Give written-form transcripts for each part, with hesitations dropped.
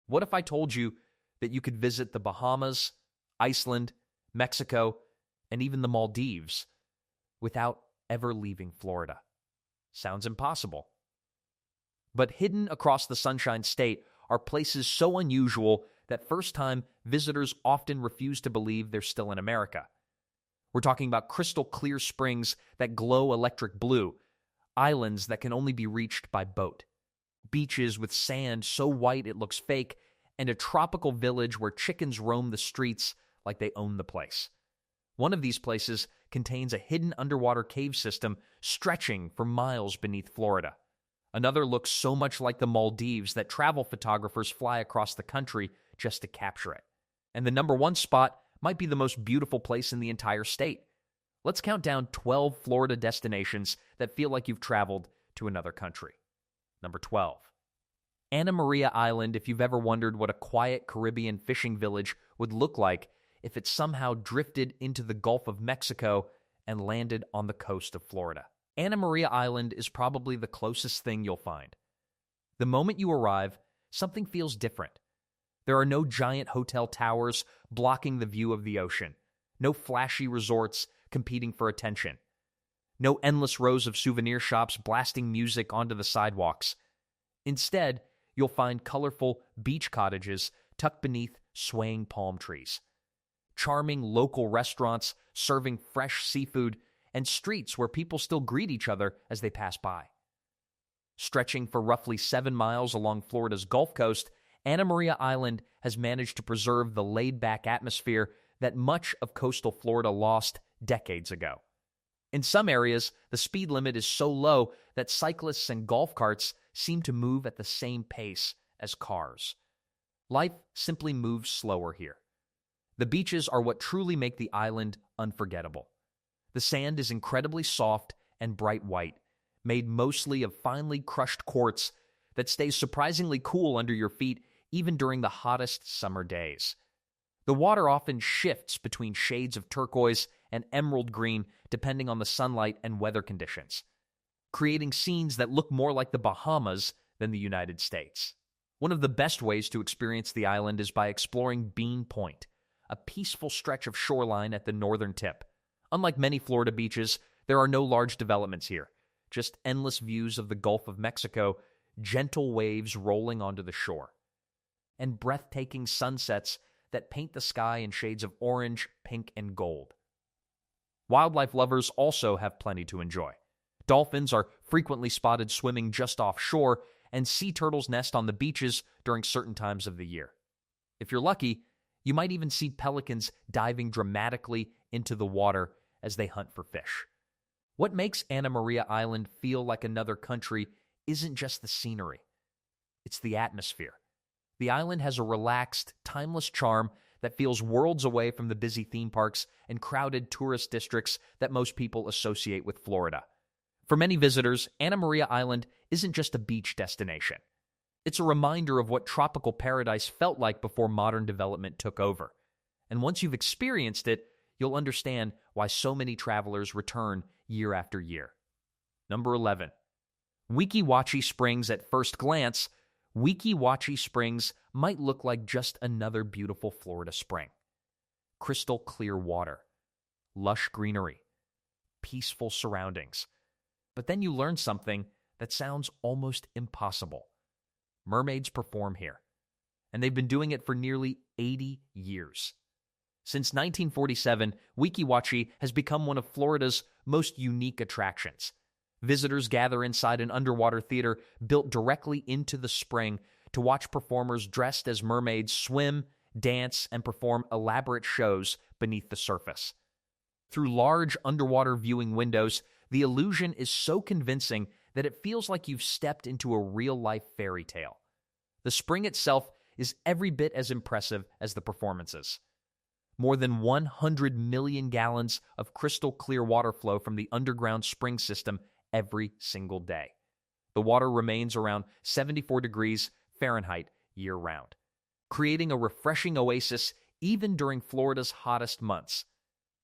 What if I told you that you could visit the Bahamas, Iceland, Mexico, and even the Maldives without ever leaving Florida? Sounds impossible. But hidden across the Sunshine State are places so unusual that first-time visitors often refuse to believe they're still in America. We're talking about crystal clear springs that glow electric blue, islands that can only be reached by boat, beaches with sand so white it looks fake, and a tropical village where chickens roam the streets like they own the place. One of these places contains a hidden underwater cave system stretching for miles beneath Florida. Another looks so much like the Maldives that travel photographers fly across the country just to capture it. And the number one spot might be the most beautiful place in the entire state. Let's count down 12 Florida destinations that feel like you've traveled to another country. Number 12. Anna Maria Island, if you've ever wondered what a quiet Caribbean fishing village would look like if it somehow drifted into the Gulf of Mexico and landed on the coast of Florida. Anna Maria Island is probably the closest thing you'll find. The moment you arrive, something feels different. There are no giant hotel towers blocking the view of the ocean, no flashy resorts competing for attention, no endless rows of souvenir shops blasting music onto the sidewalks. Instead, you'll find colorful beach cottages tucked beneath swaying palm trees, charming local restaurants serving fresh seafood, and streets where people still greet each other as they pass by. Stretching for roughly 7 miles along Florida's Gulf Coast, Anna Maria Island has managed to preserve the laid-back atmosphere that much of coastal Florida lost decades ago. In some areas, the speed limit is so low that cyclists and golf carts seem to move at the same pace as cars. Life simply moves slower here. The beaches are what truly make the island unforgettable. The sand is incredibly soft and bright white, made mostly of finely crushed quartz that stays surprisingly cool under your feet even during the hottest summer days. The water often shifts between shades of turquoise and emerald green depending on the sunlight and weather conditions, creating scenes that look more like the Bahamas than the United States. One of the best ways to experience the island is by exploring Bean Point, a peaceful stretch of shoreline at the northern tip. Unlike many Florida beaches, there are no large developments here, just endless views of the Gulf of Mexico, gentle waves rolling onto the shore, and breathtaking sunsets that paint the sky in shades of orange, pink, and gold. Wildlife lovers also have plenty to enjoy. Dolphins are frequently spotted swimming just offshore, and sea turtles nest on the beaches during certain times of the year. If you're lucky, you might even see pelicans diving dramatically into the water as they hunt for fish. What makes Anna Maria Island feel like another country isn't just the scenery. It's the atmosphere. The island has a relaxed, timeless charm that feels worlds away from the busy theme parks and crowded tourist districts that most people associate with Florida. For many visitors, Anna Maria Island isn't just a beach destination. It's a reminder of what tropical paradise felt like before modern development took over. And once you've experienced it, you'll understand why so many travelers return year after year. Number 11. Weeki Wachee Springs. At first glance, Weeki Wachee Springs might look like just another beautiful Florida spring. Crystal clear water, lush greenery, peaceful surroundings. But then you learn something that sounds almost impossible. Mermaids perform here, and they've been doing it for nearly 80 years. Since 1947, Weeki Wachee has become one of Florida's most unique attractions. Visitors gather inside an underwater theater built directly into the spring to watch performers dressed as mermaids swim, dance, and perform elaborate shows beneath the surface. Through large underwater viewing windows, the illusion is so convincing that it feels like you've stepped into a real-life fairy tale. The spring itself is every bit as impressive as the performances. More than 100 million gallons of crystal clear water flow from the underground spring system every single day. The water remains around 74 degrees Fahrenheit year-round, creating a refreshing oasis even during Florida's hottest months.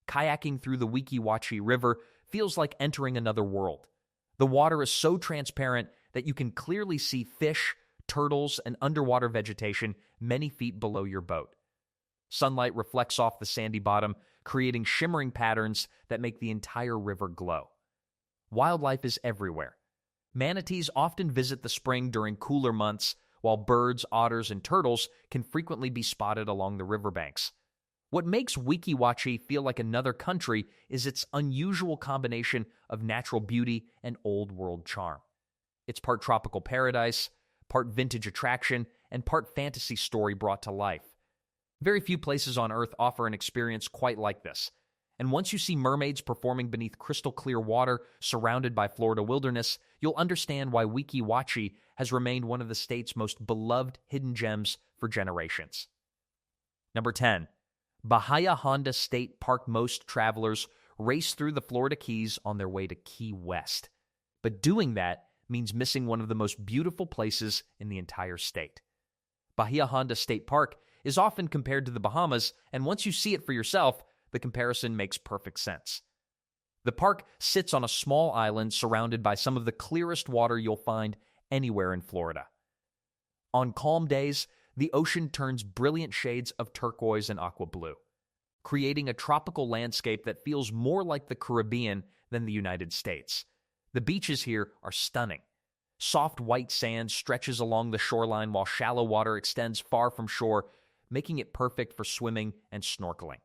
Kayaking through the Weeki Wachee River feels like entering another world. The water is so transparent that you can clearly see fish, turtles, and underwater vegetation many feet below your boat. Sunlight reflects off the sandy bottom, creating shimmering patterns that make the entire river glow. Wildlife is everywhere. Manatees often visit the spring during cooler months, while birds, otters, and turtles can frequently be spotted along the riverbanks. What makes Weeki Wachee feel like another country is its unusual combination of natural beauty and old-world charm. It's part tropical paradise, part vintage attraction, and part fantasy story brought to life. Very few places on Earth offer an experience quite like this. And once you see mermaids performing beneath crystal-clear water surrounded by Florida wilderness, you'll understand why Weeki Wachee has remained one of the state's most beloved hidden gems for generations. Number 10. Bahia Honda State Park. Most travelers race through the Florida Keys on their way to Key West. But doing that means missing one of the most beautiful places in the entire state. Bahia Honda State Park is often compared to the Bahamas, and once you see it for yourself, the comparison makes perfect sense. The park sits on a small island surrounded by some of the clearest water you'll find anywhere in Florida. On calm days, the ocean turns brilliant shades of turquoise and aqua blue, creating a tropical landscape that feels more like the Caribbean than the United States. The beaches here are stunning. Soft white sand stretches along the shoreline while shallow water extends far from shore, making it perfect for swimming and snorkeling.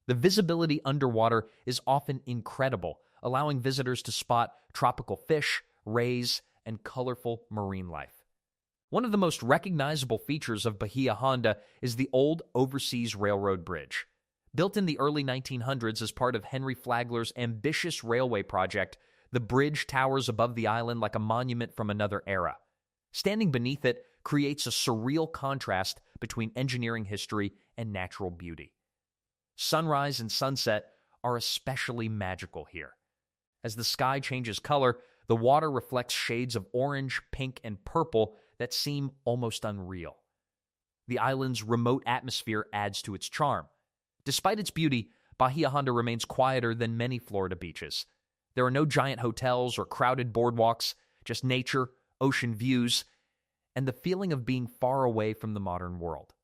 The visibility underwater is often incredible, allowing visitors to spot tropical fish, rays, and colorful marine life. One of the most recognizable features of Bahia Honda is the old Overseas Railroad Bridge. Built in the early 1900s as part of Henry Flagler's ambitious railway project, the bridge towers above the island like a monument from another era. Standing beneath it creates a surreal contrast between engineering history and natural beauty. Sunrise and sunset are especially magical here. As the sky changes color, the water reflects shades of orange, pink, and purple that seem almost unreal. The island's remote atmosphere adds to its charm. Despite its beauty, Bahia Honda remains quieter than many Florida beaches. There are no giant hotels or crowded boardwalks, just nature, ocean views, and the feeling of being far away from the modern world.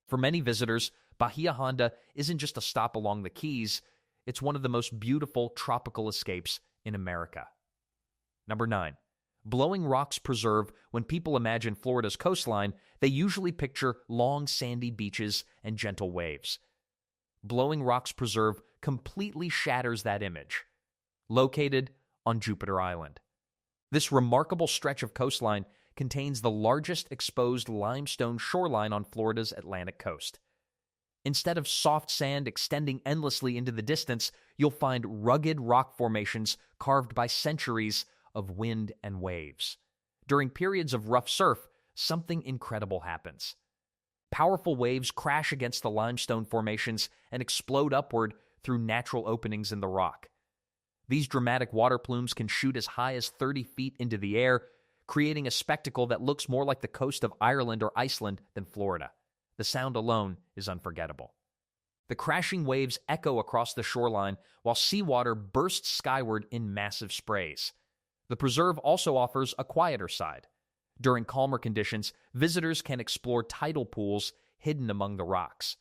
For many visitors, Bahia Honda isn't just a stop along the Keys, it's one of the most beautiful tropical escapes in America. Number 9. Blowing Rocks Preserve. When people imagine Florida's coastline, they usually picture long sandy beaches and gentle waves. Blowing Rocks Preserve completely shatters that image. Located on Jupiter Island. This remarkable stretch of coastline contains the largest exposed limestone shoreline on Florida's Atlantic coast. Instead of soft sand extending endlessly into the distance, you'll find rugged rock formations carved by centuries of wind and waves. During periods of rough surf, something incredible happens. Powerful waves crash against the limestone formations and explode upward through natural openings in the rock. These dramatic water plumes can shoot as high as 30 feet into the air, creating a spectacle that looks more like the coast of Ireland or Iceland than Florida. The sound alone is unforgettable. The crashing waves echo across the shoreline while seawater bursts skyward in massive sprays. The preserve also offers a quieter side. During calmer conditions, visitors can explore tidal pools hidden among the rocks.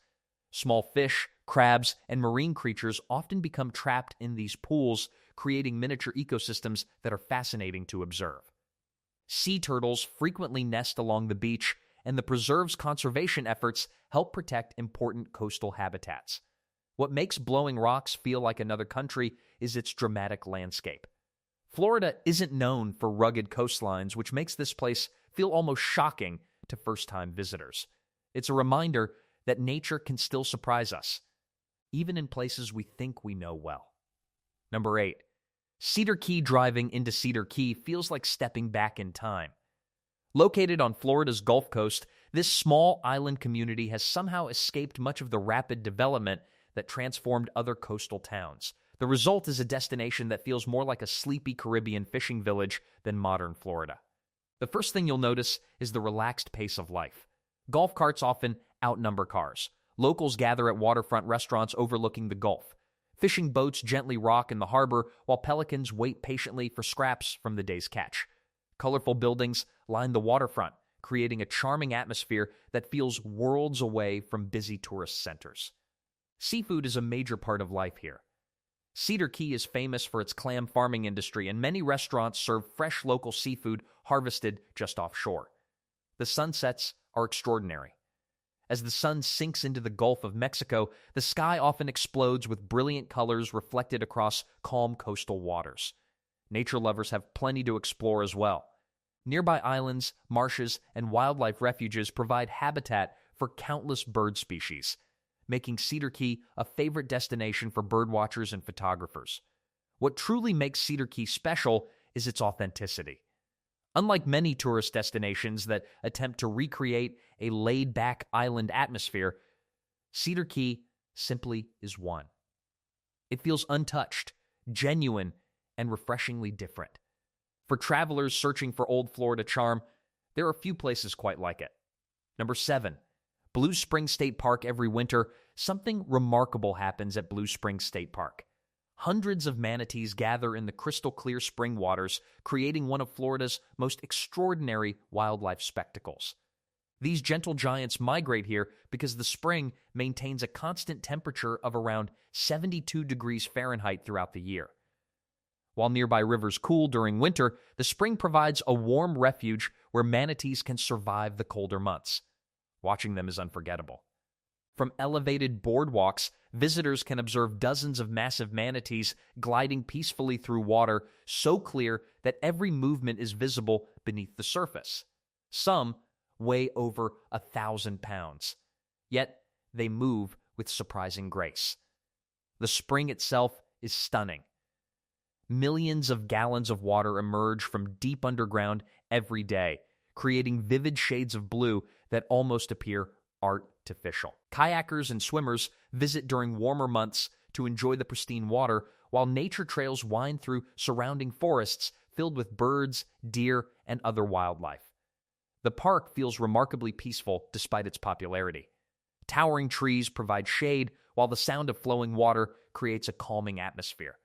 Small fish, crabs, and marine creatures often become trapped in these pools, creating miniature ecosystems that are fascinating to observe. Sea turtles frequently nest along the beach, and the preserve's conservation efforts help protect important coastal habitats. What makes Blowing Rocks feel like another country is its dramatic landscape. Florida isn't known for rugged coastlines, which makes this place feel almost shocking to first-time visitors. It's a reminder that nature can still surprise us, even in places we think we know well. Number 8. Cedar Key. Driving into Cedar Key feels like stepping back in time. Located on Florida's Gulf Coast, this small island community has somehow escaped much of the rapid development that transformed other coastal towns. The result is a destination that feels more like a sleepy Caribbean fishing village than modern Florida. The first thing you'll notice is the relaxed pace of life. Golf carts often outnumber cars. Locals gather at waterfront restaurants overlooking the Gulf. Fishing boats gently rock in the harbor while pelicans wait patiently for scraps from the day's catch. Colorful buildings line the waterfront, creating a charming atmosphere that feels worlds away from busy tourist centers. Seafood is a major part of life here. Cedar Key is famous for its clam farming industry, and many restaurants serve fresh local seafood harvested just offshore. The sunsets are extraordinary. As the sun sinks into the Gulf of Mexico, the sky often explodes with brilliant colors reflected across calm coastal waters. Nature lovers have plenty to explore as well. Nearby islands, marshes, and wildlife refuges provide habitat for countless bird species, making Cedar Key a favorite destination for birdwatchers and photographers. What truly makes Cedar Key special is its authenticity. Unlike many tourist destinations that attempt to recreate a laid-back island atmosphere, Cedar Key simply is one. It feels untouched, genuine, and refreshingly different. For travelers searching for old Florida charm, there are few places quite like it. Number 7. Blue Springs State Park. Every winter, something remarkable happens at Blue Springs State Park. Hundreds of manatees gather in the crystal-clear spring waters, creating one of Florida's most extraordinary wildlife spectacles. These gentle giants migrate here because the spring maintains a constant temperature of around 72 degrees Fahrenheit throughout the year. While nearby rivers cool during winter, the spring provides a warm refuge where manatees can survive the colder months. Watching them is unforgettable. From elevated boardwalks, visitors can observe dozens of massive manatees gliding peacefully through water so clear that every movement is visible beneath the surface. Some weigh over 1,000 pounds, yet they move with surprising grace. The spring itself is stunning. Millions of gallons of water emerge from deep underground every day, creating vivid shades of blue that almost appear artificial. Kayakers and swimmers visit during warmer months to enjoy the pristine water, while nature trails wind through surrounding forests filled with birds, deer, and other wildlife. The park feels remarkably peaceful despite its popularity. Towering trees provide shade, while the sound of flowing water creates a calming atmosphere.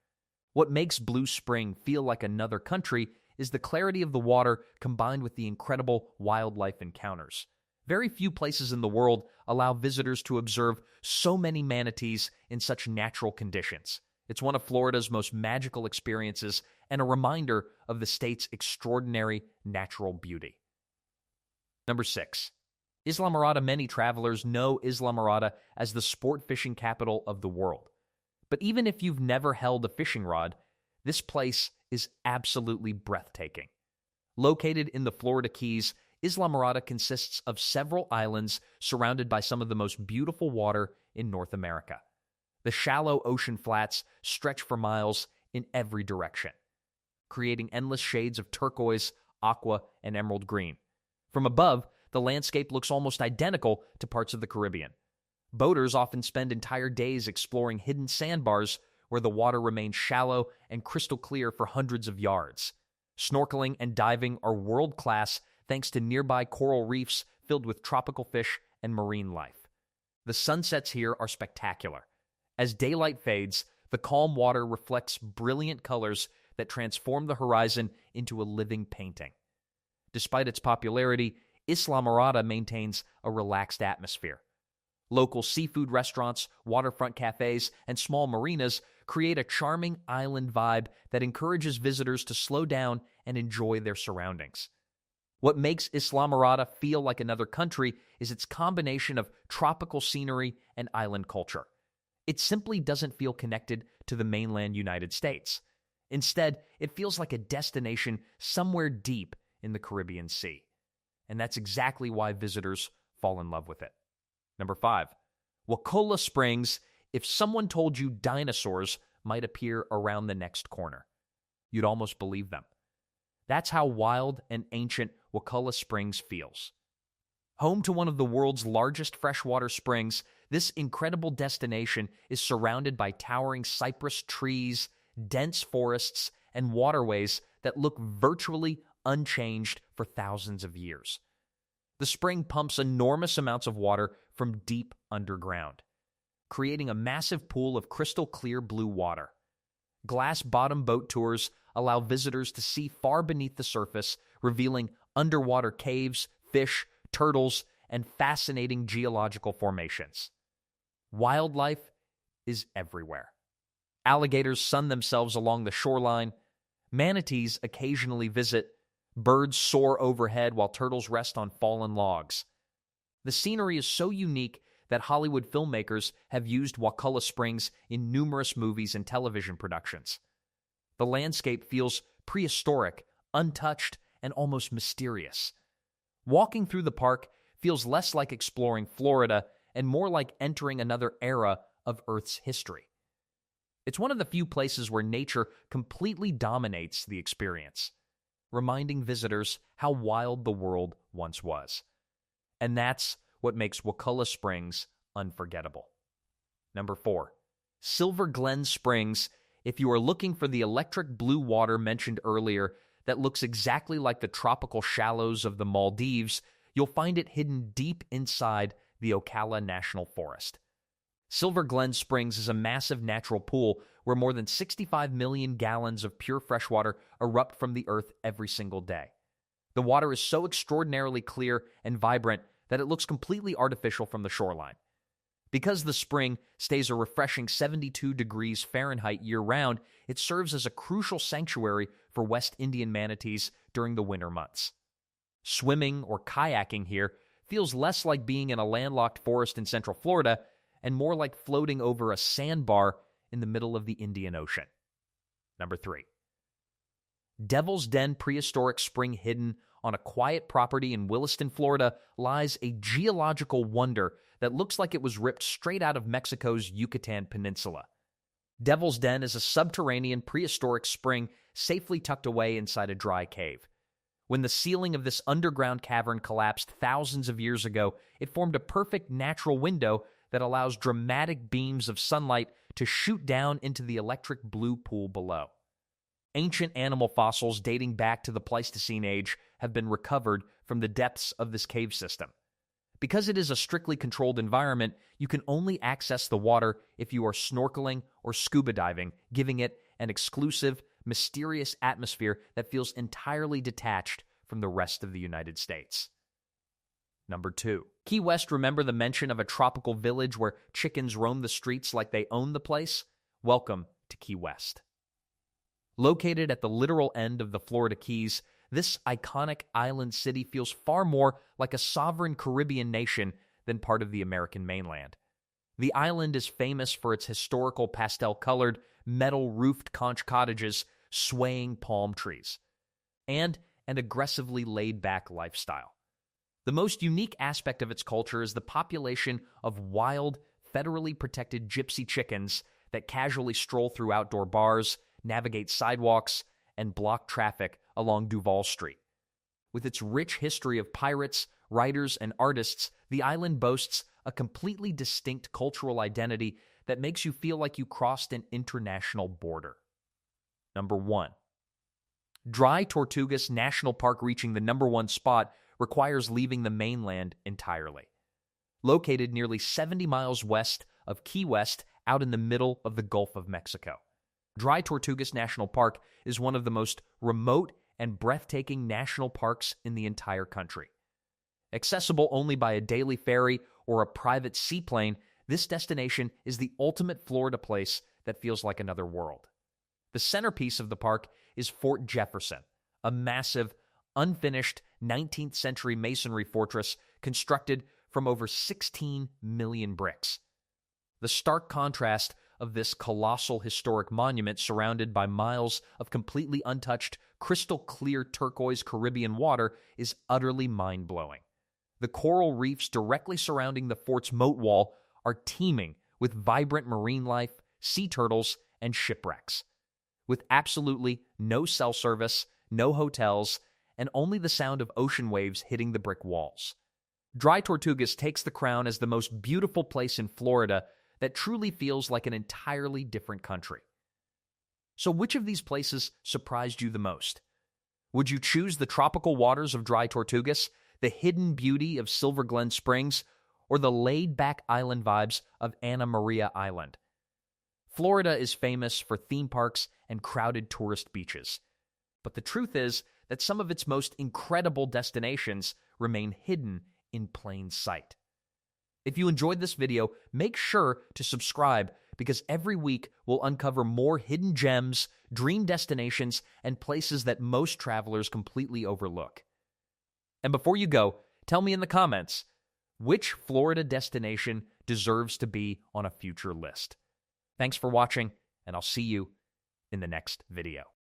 What makes Blue Spring feel like another country is the clarity of the water combined with the incredible wildlife encounters. Very few places in the world allow visitors to observe so many manatees in such natural conditions. It's one of Florida's most magical experiences and a reminder of the state's extraordinary natural beauty. Number 6. Islamorada. Many travelers know Islamorada as the sport fishing capital of the world. But even if you've never held a fishing rod, this place is absolutely breathtaking. Located in the Florida Keys, Islamorada consists of several islands surrounded by some of the most beautiful water in North America. The shallow ocean flats stretch for miles in every direction, creating endless shades of turquoise, aqua, and emerald green. From above, the landscape looks almost identical to parts of the Caribbean. Boaters often spend entire days exploring hidden sandbars where the water remains shallow and crystal clear for hundreds of yards. Snorkeling and diving are world-class thanks to nearby coral reefs filled with tropical fish and marine life. The sunsets here are spectacular. As daylight fades, the calm water reflects brilliant colors that transform the horizon into a living painting. Despite its popularity, Islamorada maintains a relaxed atmosphere. Local seafood restaurants, waterfront cafes, and small marinas create a charming island vibe that encourages visitors to slow down and enjoy their surroundings. What makes Islamorada feel like another country is its combination of tropical scenery and island culture. It simply doesn't feel connected to the mainland United States. Instead, it feels like a destination somewhere deep in the Caribbean Sea. And that's exactly why visitors fall in love with it. Number 5. Wakulla Springs. If someone told you dinosaurs might appear around the next corner, you'd almost believe them. That's how wild and ancient Wakulla Springs feels. Home to one of the world's largest freshwater springs, this incredible destination is surrounded by towering cypress trees, dense forests, and waterways that look virtually unchanged for thousands of years. The spring pumps enormous amounts of water from deep underground, creating a massive pool of crystal clear blue water. Glass-bottom boat tours allow visitors to see far beneath the surface, revealing underwater caves, fish, turtles, and fascinating geological formations. Wildlife is everywhere. Alligators sun themselves along the shoreline. Manatees occasionally visit. Birds soar overhead while turtles rest on fallen logs. The scenery is so unique that Hollywood filmmakers have used Wakulla Springs in numerous movies and television productions. The landscape feels prehistoric, untouched, and almost mysterious. Walking through the park feels less like exploring Florida and more like entering another era of Earth's history. It's one of the few places where nature completely dominates the experience, reminding visitors how wild the world once was. And that's what makes Wakulla Springs unforgettable. Number 4, Silver Glen Springs. If you are looking for the electric blue water mentioned earlier that looks exactly like the tropical shallows of the Maldives, you'll find it hidden deep inside the Ocala National Forest. Silver Glen Springs is a massive natural pool where more than 65 million gallons of pure freshwater erupt from the earth every single day. The water is so extraordinarily clear and vibrant that it looks completely artificial from the shoreline. Because the spring stays a refreshing 72 degrees Fahrenheit year-round, it serves as a crucial sanctuary for West Indian manatees during the winter months. Swimming or kayaking here feels less like being in a landlocked forest in central Florida and more like floating over a sandbar in the middle of the Indian Ocean. Number 3. Devil's Den Prehistoric Spring. Hidden on a quiet property in Williston, Florida, lies a geological wonder that looks like it was ripped straight out of Mexico's Yucatan Peninsula. Devil's Den is a subterranean prehistoric spring safely tucked away inside a dry cave. When the ceiling of this underground cavern collapsed thousands of years ago, it formed a perfect natural window that allows dramatic beams of sunlight to shoot down into the electric blue pool below. Ancient animal fossils dating back to the Pleistocene age have been recovered from the depths of this cave system. Because it is a strictly controlled environment, you can only access the water if you are snorkeling or scuba diving, giving it an exclusive, mysterious atmosphere that feels entirely detached from the rest of the United States. Number 2. Key West. Remember the mention of a tropical village where chickens roam the streets like they own the place? Welcome to Key West. Located at the literal end of the Florida Keys, this iconic island city feels far more like a sovereign Caribbean nation than part of the American mainland. The island is famous for its historical pastel-colored, metal-roofed conch cottages, swaying palm trees, and an aggressively laid-back lifestyle. The most unique aspect of its culture is the population of wild, federally protected gypsy chickens that casually stroll through outdoor bars, navigate sidewalks, and block traffic along Duval Street. With its rich history of pirates, writers, and artists, the island boasts a completely distinct cultural identity that makes you feel like you crossed an international border. Number 1. Dry Tortugas National Park. Reaching the number 1 spot requires leaving the mainland entirely. Located nearly 70 miles west of Key West, out in the middle of the Gulf of Mexico, Dry Tortugas National Park is one of the most remote and breathtaking national parks in the entire country. Accessible only by a daily ferry or a private seaplane, this destination is the ultimate Florida place that feels like another world. The centerpiece of the park is Fort Jefferson, a massive, unfinished 19th century masonry fortress constructed from over 16 million bricks. The stark contrast of this colossal historic monument, surrounded by miles of completely untouched, crystal-clear turquoise Caribbean water, is utterly mind-blowing. The coral reefs directly surrounding the fort's moat wall are teeming with vibrant marine life, sea turtles, and shipwrecks. With absolutely no cell service, no hotels, and only the sound of ocean waves hitting the brick walls. Dry Tortugas takes the crown as the most beautiful place in Florida that truly feels like an entirely different country. So which of these places surprised you the most? Would you choose the tropical waters of Dry Tortugas, the hidden beauty of Silver Glen Springs, or the laid-back island vibes of Anna Maria Island? Florida is famous for theme parks and crowded tourist beaches. But the truth is that some of its most incredible destinations remain hidden in plain sight. If you enjoyed this video, make sure to subscribe because every week we'll uncover more hidden gems, dream destinations, and places that most travelers completely overlook. And before you go, tell me in the comments, which Florida destination deserves to be on a future list? Thanks for watching, and I'll see you in the next video.